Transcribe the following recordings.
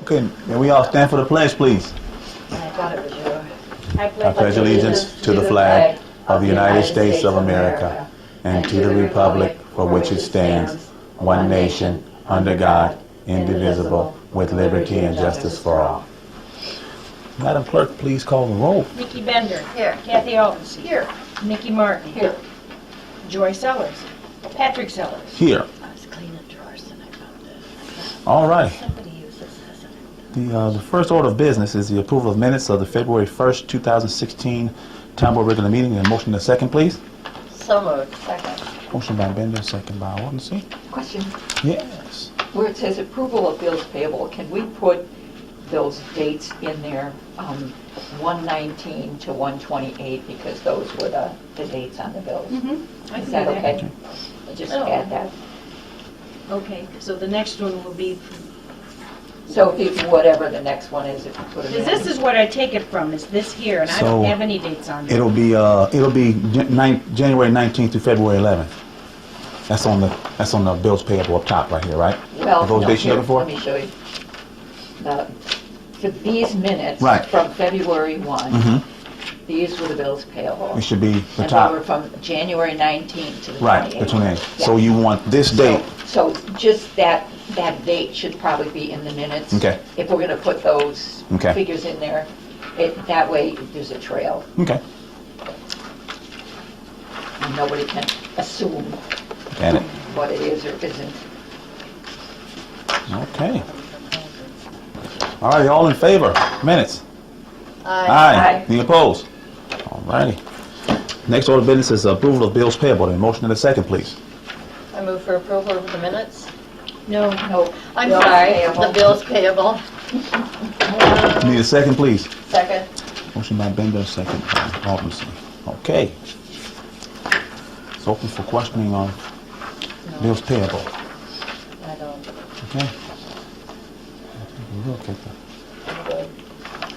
Okay, and we all stand for the pledge, please. I thought it was yours. I pledge allegiance to the flag of the United States of America and to the republic for which it stands, one nation, under God, indivisible, with liberty and justice for all. Madam Clerk, please call the roll. Nikki Bender. Here. Kathy Aldenson. Here. Nikki Martin. Here. Joy Sellers. Patrick Sellers. Here. I was cleaning drawers and I found it. All right. Somebody uses this. The first order of business is the approval of minutes of the February 1st, 2016 Town Board regular meeting. And a motion and a second, please. So moved. Second. Motion by Bender, second by Aldenson. Question, Yes. where it says approval of bills payable, can we put those dates in there, 119 to 128, because those were the dates on the bills? I Is can that do okay? Just Oh. add that. Okay, so the next one will be, So if whatever the next one is, if you put it in. this is what I take it from, is this here, and I So, don't have any dates on it. It'll be January 19th to February 11th. That's on the bills payable up top right here, right? Well, Are those no, dates you're here, looking for? let me show you. For these minutes Right. from February 1, Mm-hmm. these were the bills payable. It should be the And they top. were from January 19th to the 28th. Right, the 28th. Yeah. So you want this date. So just that date should probably be in the minutes. Okay. If we're going to put those Okay. figures in there, that way there's a trail, Okay. and nobody can assume Got it. what it is or isn't. Okay. All right, all in favor? Minutes? Aye. Any opposed? All righty. Next order of business is approval of bills payable. A motion and a second, please. I move for approval of the minutes. No, No. I'm bills sorry, payable. the bills payable. Need a second, please. Second. Motion by Bender, second by Aldenson. Okay. It's open for questioning on bills payable. I don't. Okay. We'll look at that.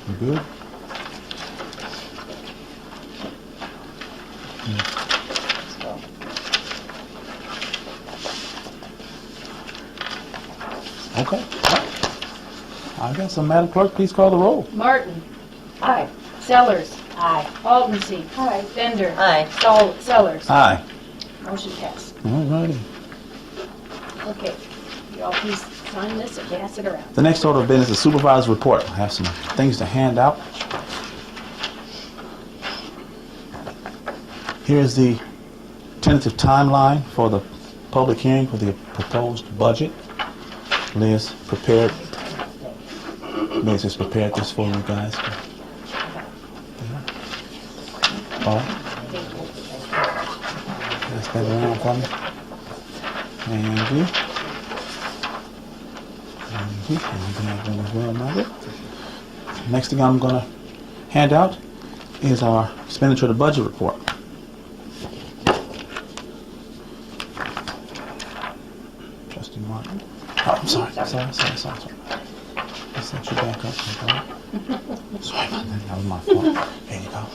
You good? Okay. I guess, Madam Clerk, please call the roll. Martin. Aye. Sellers. Aye. Aldenson. Aye. Bender. Aye. Sellers. Aye. Motion passed. All righty. Okay, you all please sign this and pass it around. The next order of business is supervisor's report. I have some things to hand out. Here is the tentative timeline for the public hearing for the proposed budget. Liz prepared this for you guys. Paul? Pass that around for me. Thank you. And you can have one as well, Margaret. Next thing I'm going to hand out is our expenditure of the budget report. Trustee Martin. Oh, I'm sorry. Sorry. I set you back up. Okay? Sorry about that. That was my fault. There you go.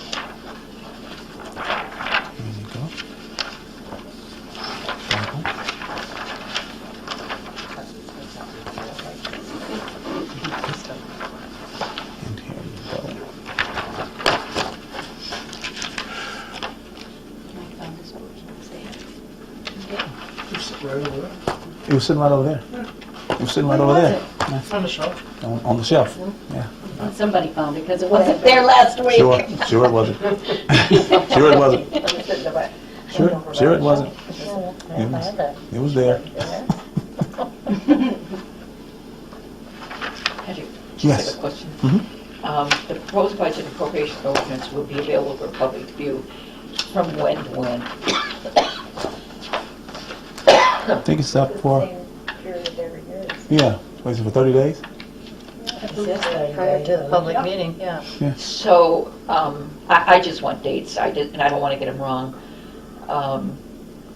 There you go. And here you go. It was sitting right over there. It was sitting right over there. Yeah. On the shelf. On the shelf. Yeah. Somebody found it because it wasn't there last week. Sure it wasn't. Sure it wasn't. Sure it wasn't. It was there. Patrick, just Yes. have a question. Mhm. The proposed budget appropriation ordinance will be available for public view from when to when? I think it's up for, yeah, what is it, for 30 days? Prior to the public meeting, yeah. So, I just want dates, and I don't want to get them wrong.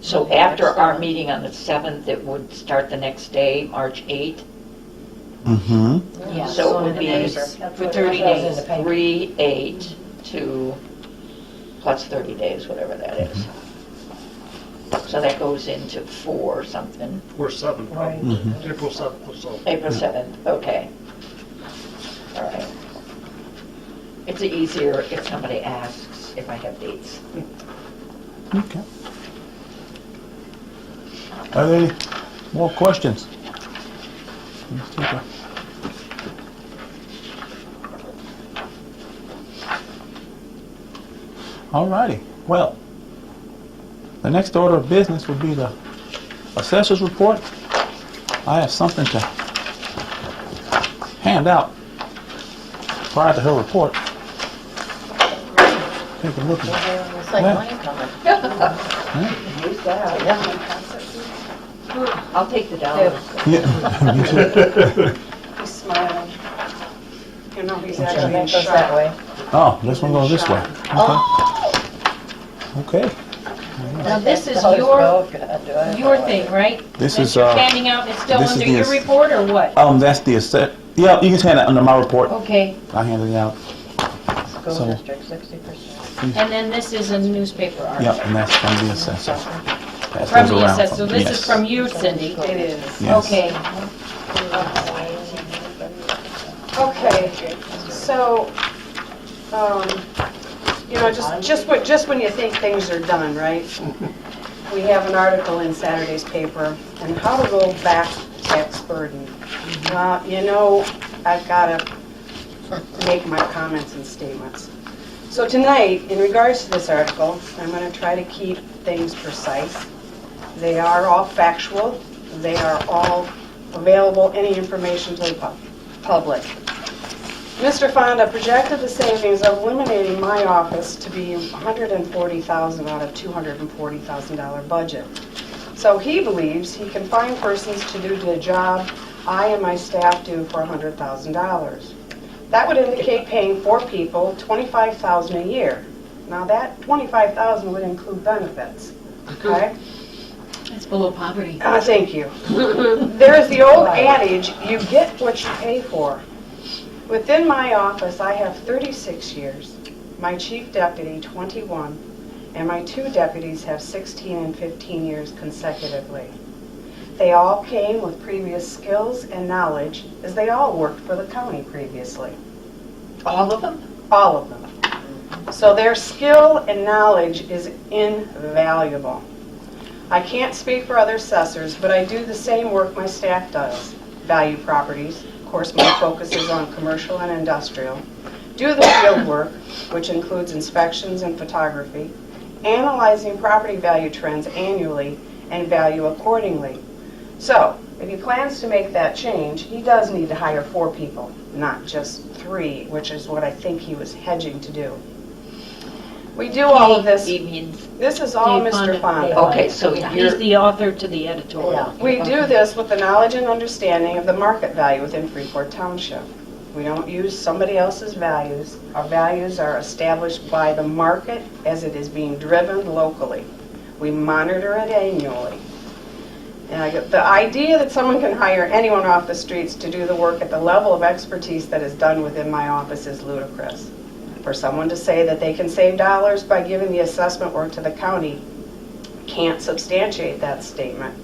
So after our meeting on the 7th, it would start the next day, March 8th? Mm-hmm. Yeah, So it would in the be paper for 30 days. 3/8 to plus 30 days, whatever that is. So that goes into 4 something, Or 7, probably. Mhm. April 7th or so. April 7th, okay. All right. It's easier if somebody asks if I have dates. Okay. Are there any more questions? Let's take a- All righty. Well, the next order of business would be the assessor's report. I have something to hand out prior to her report. Take a look at it. It's like Yeah. mine coming. Use that. Yeah. I'll take the dollars. Yeah, you too. He's smiling. You know, he's Sure, actually in that goes that shock. way. Oh, this one goes this way. Okay. Now, this is Oh, your God, do I have that thing, right? This That is, you're handing out, it's still this is under the your ass- report, or what? That's the asset. Yeah, you can hand that under my report. Okay, I handed it out. School So- district, 60%. and then this is a newspaper article. Yep, and that's from the assessor. Pass From those the around. assessor, so this is Yes. from you, Cindy. It is. Yes. Okay, Okay, so, just when you think things are done, right? We have an article in Saturday's paper, and how to roll back tax burden. Well, I've got to make my comments and statements. So tonight, in regards to this article, I'm going to try to keep things precise. They are all factual. They are all available, any information to the public. Mr. Fonda projected the savings of eliminating my office to be $140,000 out of $240,000 budget. So he believes he can find persons to do the job I and my staff do for $100,000. That would indicate paying 4 people $25,000 a year. Now that $25,000 would include benefits, okay? that's below poverty. Thank you. There's the old adage, you get what you pay for. Within my office, I have 36 years, my chief deputy 21, and my 2 deputies have 16 and 15 years consecutively. They all came with previous skills and knowledge, as they all worked for the county previously. All of them? All of them. So their skill and knowledge is invaluable. I can't speak for other assessors, but I do the same work my staff does. Value properties, of course my focus is on commercial and industrial. Do the field work, which includes inspections and photography. Analyzing property value trends annually and value accordingly. So, if he plans to make that change, he does need to hire 4 people, not just 3, which is what I think he was hedging to do. We do all of this. He means, This is all Dave Mr. Fonda. Fonda. okay, so He's you're, the author to the editorial. We do this with the knowledge and understanding of the market value within Freeport Township. We don't use somebody else's values. Our values are established by the market as it is being driven locally. We monitor it annually. And the idea that someone can hire anyone off the streets to do the work at the level of expertise that is done within my office is ludicrous. For someone to say that they can save dollars by giving the assessment work to the county can't substantiate that statement.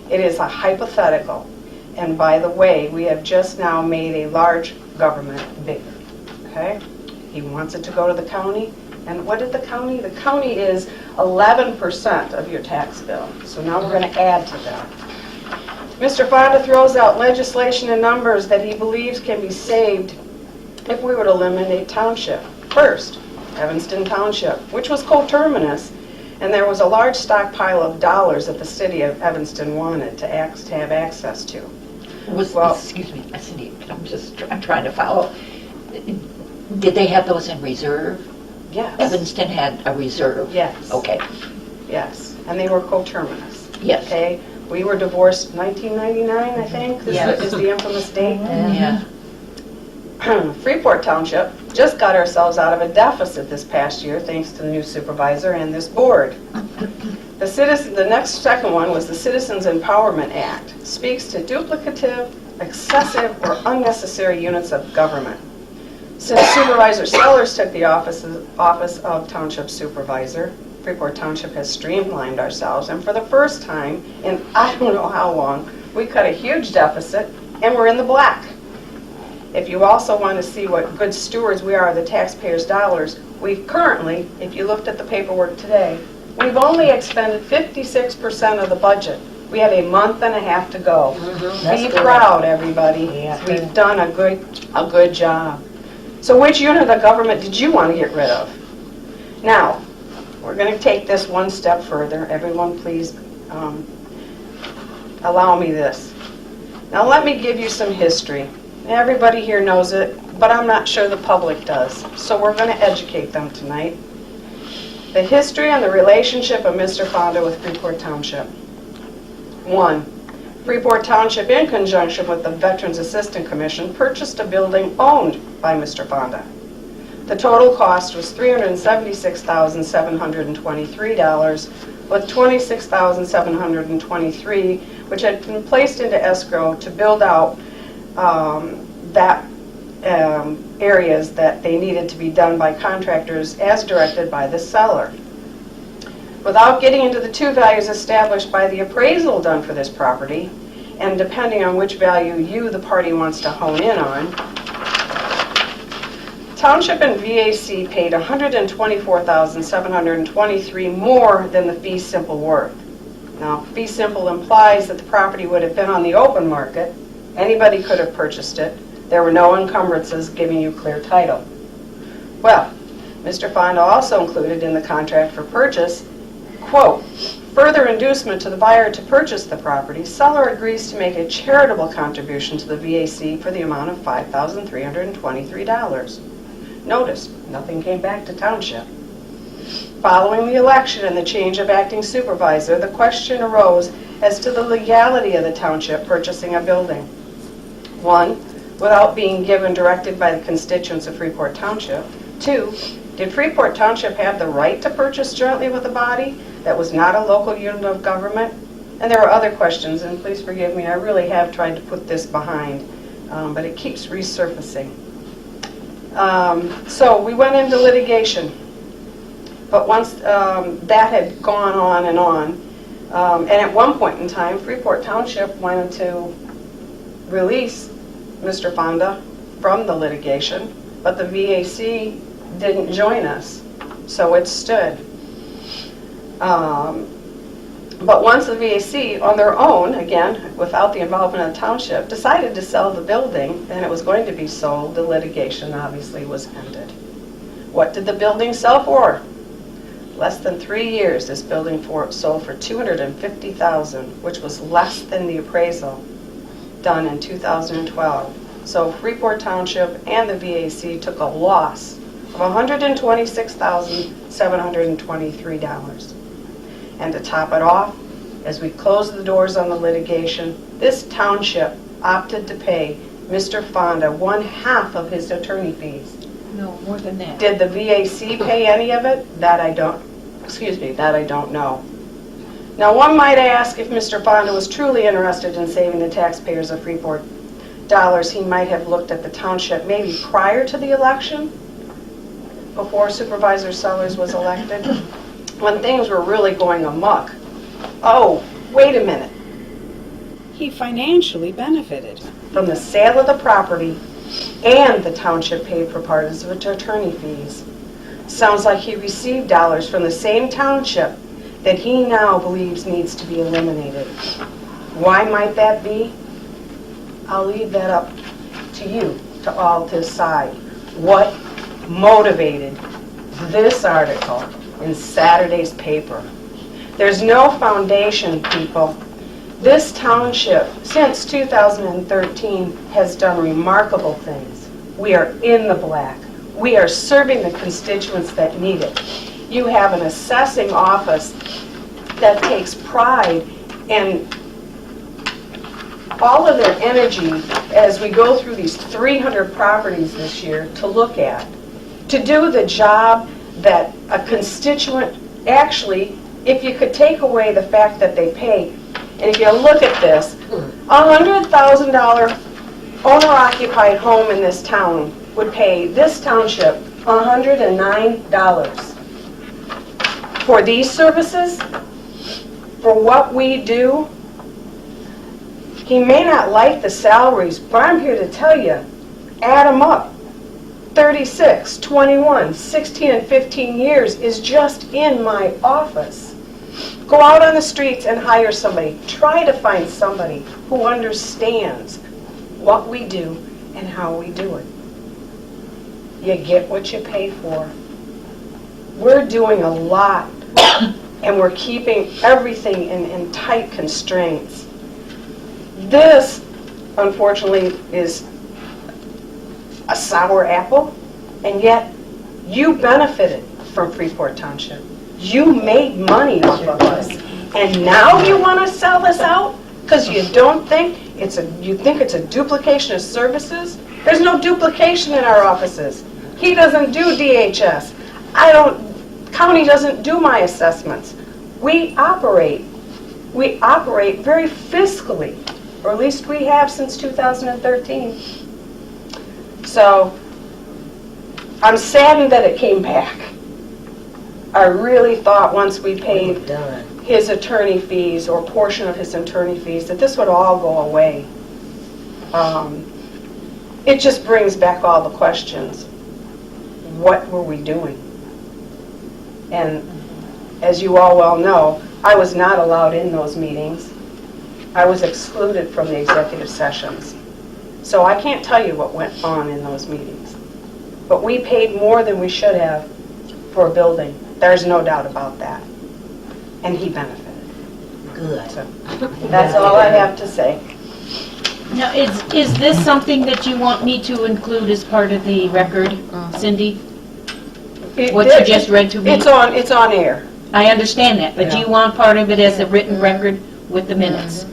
It is a hypothetical. And by the way, we have just now made a large government bigger. Okay? He wants it to go to the county. And what did the county? The county is 11% of your tax bill. So now we're going to add to that. Mr. Fonda throws out legislation and numbers that he believes can be saved if we would eliminate township. First, Evanston Township, which was coterminous, and there was a large stockpile of dollars that the city of Evanston wanted to have access to. excuse me, Cindy, I'm trying to follow. Did they have those in reserve? Yes. Evanston had a reserve? Yes. Okay, Yes, and they were coterminous. yes. Okay, we were divorced 1999, I think. This Yes. is the infamous date. Yeah. Freeport Township just got ourselves out of a deficit this past year thanks to the new supervisor and this board. The next second one was the Citizens Empowerment Act. Speaks to duplicative, excessive, or unnecessary units of government. Since Supervisor Sellers took the office of Township Supervisor, Freeport Township has streamlined ourselves, and for the first time in I don't know how long, we cut a huge deficit and we're in the black. if you also want to see what good stewards we are of the taxpayers' dollars, we've currently, if you looked at the paperwork today, we've only expended 56% of the budget. We have a month and a half to go. Be proud, everybody. Yeah. We've done a good job. So which unit of government did you want to get rid of? Now, we're going to take this one step further. Everyone, please allow me this. Now, let me give you some history. Everybody here knows it, but I'm not sure the public does. So we're going to educate them tonight. The history and the relationship of Mr. Fonda with Freeport Township. 1. Freeport Township, in conjunction with the Veterans Assistance Commission, purchased a building owned by Mr. Fonda. The total cost was $376,723, with $26,723, which had been placed into escrow to build out areas that they needed to be done by contractors as directed by the seller. Without getting into the two values established by the appraisal done for this property, and depending on which value you, the party, wants to hone in on, Township and VAC paid $124,723 more than the fee simple worth. Now, fee simple implies that the property would have been on the open market. Anybody could have purchased it. There were no encumbrances giving you clear title. Well, Mr. Fonda also included in the contract for purchase, quote, further inducement to the buyer to purchase the property, seller agrees to make a charitable contribution to the VAC for the amount of $5,323. Notice, nothing came back to Township. Following the election and the change of acting supervisor, the question arose as to the legality of the Township purchasing a building. 1, without being given directed by the constituents of Freeport Township. 2, did Freeport Township have the right to purchase jointly with a body that was not a local unit of government? And there were other questions, and please forgive me, I really have tried to put this behind, but it keeps resurfacing. So we went into litigation, but once that had gone on, and at one point in time, Freeport Township wanted to release Mr. Fonda from the litigation, but the VAC didn't join us, so it stood. But once the VAC, on their own, again, without the involvement of the township, decided to sell the building, and it was going to be sold, the litigation obviously was ended. What did the building sell for? Less than 3 years, this building sold for $250,000, which was less than the appraisal done in 2012. So Freeport Township and the VAC took a loss of $126,723. And to top it off, as we closed the doors on the litigation, this township opted to pay Mr. Fonda 1/2 of his attorney fees. No, more than that. Did the VAC pay any of it? That I don't know. Now, one might ask if Mr. Fonda was truly interested in saving the taxpayers of Freeport dollars, he might have looked at the township maybe prior to the election, before Supervisor Sellers was elected, when things were really going amok. Oh, wait a minute. He financially benefited from the sale of the property, and the township paid for part of his attorney fees. Sounds like he received dollars from the same township that he now believes needs to be eliminated. Why might that be? I'll leave that up to you to all decide. What motivated this article in Saturday's paper? There's no foundation, people. This township, since 2013, has done remarkable things. We are in the black. We are serving the constituents that need it. You have an assessing office that takes pride in all of their energy as we go through these 300 properties this year to look at, to do the job that a constituent, actually, if you could take away the fact that they pay, and if you look at this, $100,000 owner-occupied home in this town would pay this township $109 for these services, for what we do. He may not like the salaries, but I'm here to tell you, add them up. 36, 21, 16, and 15 years is just in my office. Go out on the streets and hire somebody. Try to find somebody who understands what we do and how we do it. You get what you pay for. We're doing a lot, and we're keeping everything in tight constraints. This, unfortunately, is a sour apple, and yet you benefited from Freeport Township. You made money off of us, and now you want to sell this out because you think it's a duplication of services? There's no duplication in our offices. He doesn't do DHS. County doesn't do my assessments. We operate very fiscally, or at least we have since 2013. So I'm saddened that it came back. I really thought once we paid his attorney fees, or a portion of his attorney fees, that this would all go away. It just brings back all the questions. What were we doing? And as you all well know, I was not allowed in those meetings. I was excluded from the executive sessions. So I can't tell you what went on in those meetings. But we paid more than we should have for a building. There's no doubt about that. And he benefited. Good. So that's all I have to say. Now, is this something that you want me to include as part of the record, Cindy? What you just read to me? It's on air. I understand that, but do you want part of it as a written record with the minutes?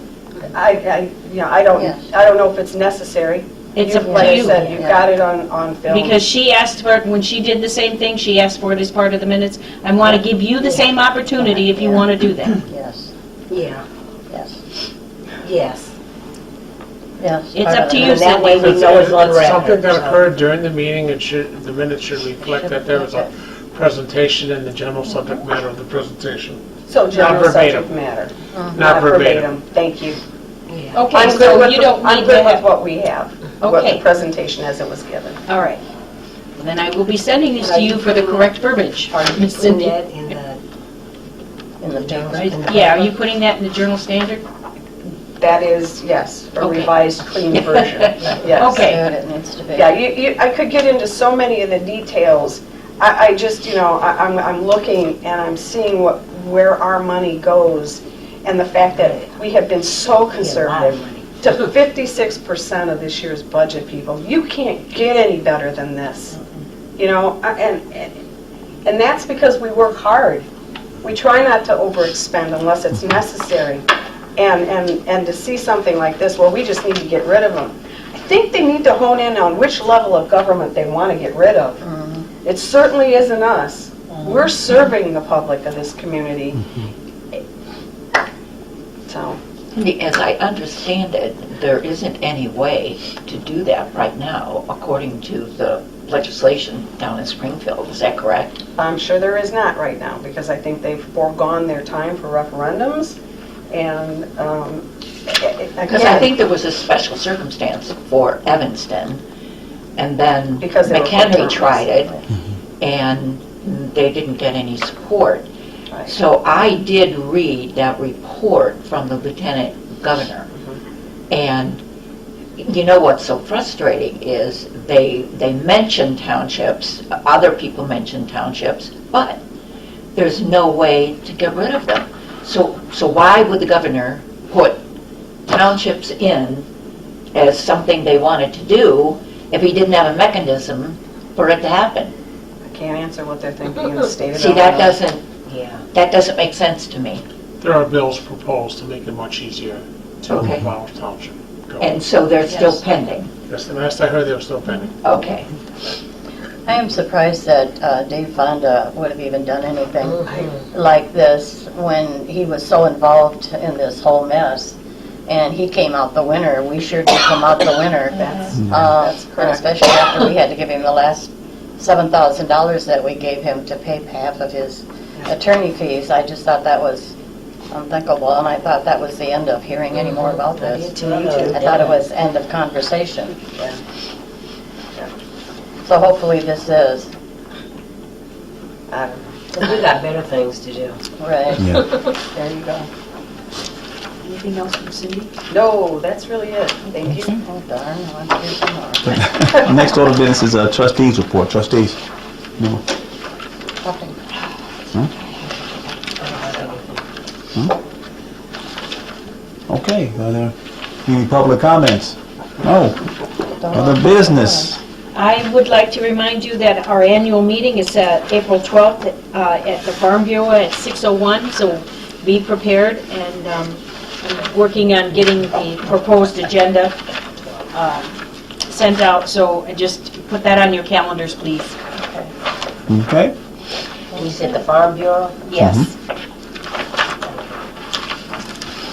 I don't know if it's necessary. It's up Like to I you. said, you've got it on film. Because she asked for it, when she did the same thing, she asked for it as part of the minutes. I want to give you the same opportunity if you want to do that. Yes. Yeah. Yes. Yes. Yes. It's up to you, And that way we Cindy. know it's on record. Something that so. occurred during the meeting, the minutes should reflect that there was a presentation and the general subject matter of the presentation. So general Not verbatim. subject matter. Not verbatim. Thank you. Yeah. Okay, I'm good so with you don't I'm need good to with have... what we have, what Okay. the presentation as it was given. All right. Well, then I will be sending this to you for the correct verbiage, Miss Put Cindy. that in the paper. Yeah, are you putting that in the Journal Standard? That is, yes, a Okay. revised, clean version. Yes. Okay. It needs to be. Yeah, I could get into so many of the details. I just, I'm looking and I'm seeing where our money goes, and the fact that we have been so conservative. To 56% of this year's budget, people, you can't get any better than this. And that's because we work hard. We try not to overexpend unless it's necessary. And to see something like this, well, we just need to get rid of them. I think they need to hone in on which level of government they want to get rid of. It certainly isn't us. We're serving the public of this community. So, As I understand it, there isn't any way to do that right now, according to the legislation down in Springfield. Is that correct? I'm sure there is not right now, because I think they've foregone their time for referendums. And Because I think there was a special circumstance for Evanston, and then Because they were McHenry for tried it, and they didn't get any support. Right. So I did read that report from the lieutenant governor, and you know what's so frustrating is they mention townships, other people mention townships, but there's no way to get rid of them. So why would the governor put townships in as something they wanted to do if he didn't have a mechanism for it to happen? I can't answer what they're thinking in the state of See, Illinois. that doesn't make sense to me. There are bills proposed to make it much easier to Okay. abolish township. And so they're still pending. Yes, the last I heard, they were still pending. Okay. I am surprised that Dave Fonda would have even done anything like this when he was so involved in this whole mess. And he came out the winner. We sure did come out the winner. That's And correct. especially after we had to give him the last $7,000 that we gave him to pay half of his attorney fees. I just thought that was unthinkable, and I thought that was the end of hearing any more about this. Me too. I thought it was end of conversation. So hopefully this is, I don't know. 'Cause we got better things to do. right, Yeah. there you go. Anything else from Cindy? No, that's really it. Thank you. Oh darn, I want to hear some more. Next order of business is trustees report. Trustees. No. Nothing. Okay. Are there any public comments? No. Don't Other want- business. I would like to remind you that our annual meeting is April 12th at the Farm Bureau at 6:01, so be prepared, and I'm working on getting the proposed agenda sent out, so just put that on your calendars, please. Okay. You said the Farm Bureau? Yes.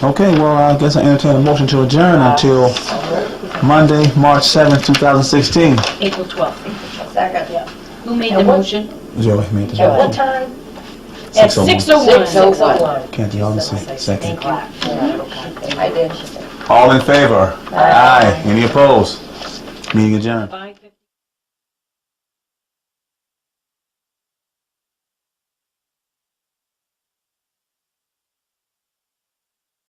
Okay, well, I guess I entertain a motion to adjourn until Monday, March 7th, 2016. April 12th. Second. Who made the motion? Joey made the At what motion. time? At 6:01. 6:01. Can't you all say second? Thank you. I did. All in favor? Aye. Any opposed? Meeting adjourned. Bye.